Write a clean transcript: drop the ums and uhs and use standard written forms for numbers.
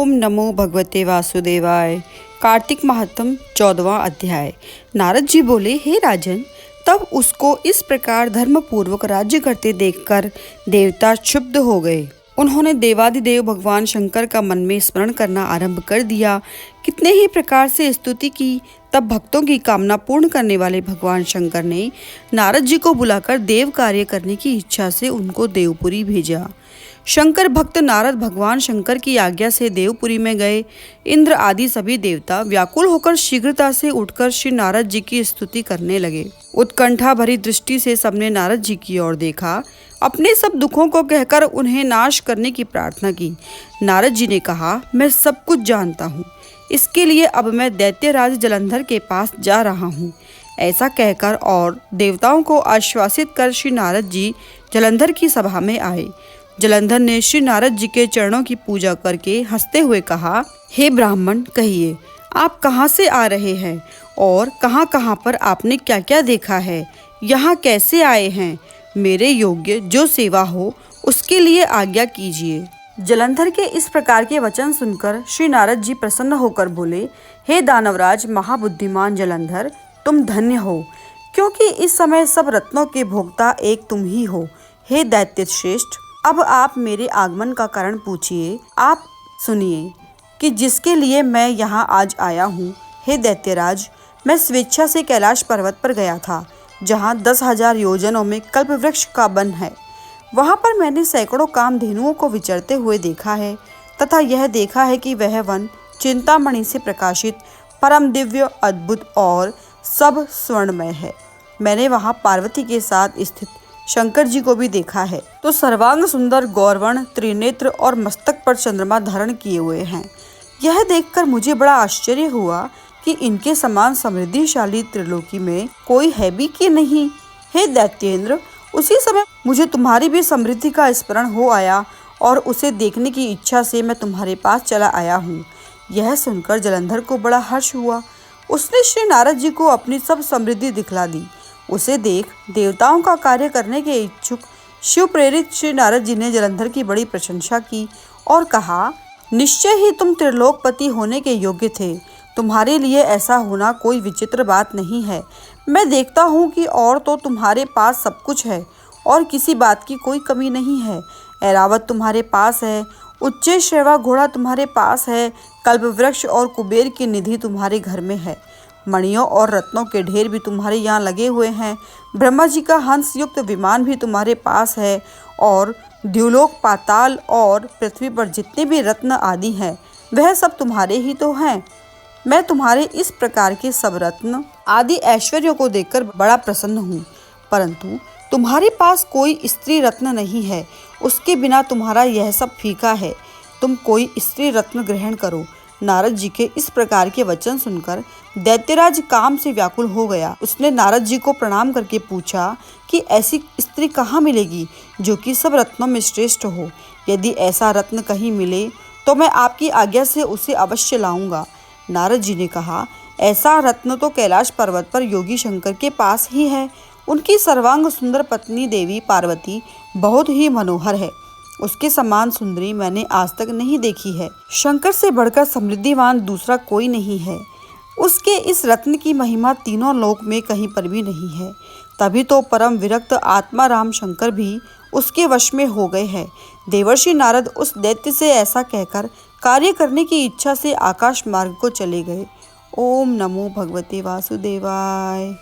ओम नमो भगवते वासुदेवाय। कार्तिक महात्म 14वां अध्याय। नारद जी बोले, हे राजन, तब उसको इस प्रकार धर्मपूर्वक राज्य करते देखकर देवता क्षुब्ध हो गए। उन्होंने देवादिदेव भगवान शंकर का मन में स्मरण करना आरंभ कर दिया। कितने ही प्रकार से स्तुति की। तब भक्तों की कामना पूर्ण करने वाले भगवान शंकर ने नारद जी को बुलाकर देव कार्य करने की इच्छा से उनको देवपुरी भेजा। शंकर भक्त नारद भगवान शंकर की आज्ञा से देवपुरी में गए। इंद्र आदि सभी देवता व्याकुल होकर शीघ्रता से उठकर श्री नारद जी की स्तुति करने लगे। उत्कंठा भरी दृष्टि से सबने नारद जी की ओर देखा। अपने सब दुखों को कहकर उन्हें नाश करने की प्रार्थना की। नारद जी ने कहा, मैं सब कुछ जानता हूँ, इसके लिए अब मैं दैत्यराज जलंधर के पास जा रहा हूँ। ऐसा कहकर और देवताओं को आश्वासित कर श्री नारद जी जलंधर की सभा में आए। जलंधर ने श्री नारद जी के चरणों की पूजा करके हंसते हुए कहा, हे ब्राह्मण, कहिए आप कहाँ से आ रहे हैं और कहाँ कहाँ पर आपने क्या क्या देखा है, यहाँ कैसे आए हैं? मेरे योग्य जो सेवा हो उसके लिए आज्ञा कीजिए। जलंधर के इस प्रकार के वचन सुनकर श्री नारद जी प्रसन्न होकर बोले, हे दानवराज महाबुद्धिमान जलंधर, तुम धन्य हो, क्योंकि इस समय सब रत्नों के भोक्ता एक तुम ही हो। हे दैत्य श्रेष्ठ, अब आप मेरे आगमन का कारण पूछिए। आप सुनिए कि जिसके लिए मैं यहाँ आज आया हूँ। हे दैत्यराज, मैं स्वेच्छा से कैलाश पर्वत पर गया था, जहाँ 10,000 योजनों में कल्प वृक्ष का वन है। वहाँ पर मैंने सैकड़ों कामधेनुओं को विचरते हुए देखा है तथा यह देखा है कि वह वन चिंतामणि से प्रकाशित परम दिव्य, अद्भुत और सब स्वर्णमय है। मैंने वहाँ पार्वती के साथ स्थित शंकर जी को भी देखा है, तो सर्वांग सुंदर गौरवर्ण, त्रिनेत्र और मस्तक पर चंद्रमा धारण किए हुए हैं। यह देखकर मुझे बड़ा आश्चर्य हुआ कि इनके समान समृद्धिशाली त्रिलोकी में कोई है भी कि नहीं। हे दैत्येंद्र, उसी समय मुझे तुम्हारी भी समृद्धि का स्मरण हो आया और उसे देखने की इच्छा से मैं तुम्हारे पास चला आया हूँ। यह सुनकर जलंधर को बड़ा हर्ष हुआ। उसने श्री नारद जी को अपनी सब समृद्धि दिखला दी। उसे देख देवताओं का कार्य करने के इच्छुक शिव प्रेरित श्री नारद जी ने जलंधर की बड़ी प्रशंसा की और कहा, निश्चय ही तुम त्रिलोकपति होने के योग्य थे। तुम्हारे लिए ऐसा होना कोई विचित्र बात नहीं है। मैं देखता हूँ कि और तो तुम्हारे पास सब कुछ है और किसी बात की कोई कमी नहीं है। ऐरावत तुम्हारे पास है, उच्च श्रेवा घोड़ा तुम्हारे पास है, कल्प वृक्ष और कुबेर की निधि तुम्हारे घर में है। मणियों और रत्नों के ढेर भी तुम्हारे यहाँ लगे हुए हैं। ब्रह्मा जी का हंस युक्त विमान भी तुम्हारे पास है और द्युलोक, पाताल और पृथ्वी पर जितने भी रत्न आदि हैं वह सब तुम्हारे ही तो हैं। मैं तुम्हारे इस प्रकार के सब रत्न आदि ऐश्वर्यों को देखकर बड़ा प्रसन्न हूँ, परंतु तुम्हारे पास कोई स्त्री रत्न नहीं है। उसके बिना तुम्हारा यह सब फीका है। तुम कोई स्त्री रत्न ग्रहण करो। नारद जी के इस प्रकार के वचन सुनकर दैत्यराज काम से व्याकुल हो गया। उसने नारद जी को प्रणाम करके पूछा कि ऐसी स्त्री कहाँ मिलेगी जो कि सब रत्नों में श्रेष्ठ हो। यदि ऐसा रत्न कहीं मिले तो मैं आपकी आज्ञा से उसे अवश्य लाऊंगा। नारद जी ने कहा, ऐसा रत्न तो कैलाश पर्वत पर योगी शंकर के पास ही है। उनकी सर्वांग सुंदर पत्नी देवी पार्वती बहुत ही मनोहर है। उसके समान सुंदरी मैंने आज तक नहीं देखी है। शंकर से बढ़कर समृद्धिवान दूसरा कोई नहीं है। उसके इस रत्न की महिमा तीनों लोक में कहीं पर भी नहीं है। तभी तो परम विरक्त आत्मा राम शंकर भी उसके वश में हो गए हैं। देवर्षि नारद उस दैत्य से ऐसा कहकर कार्य करने की इच्छा से आकाश मार्ग को चले गए। ओम नमो भगवते वासुदेवाय।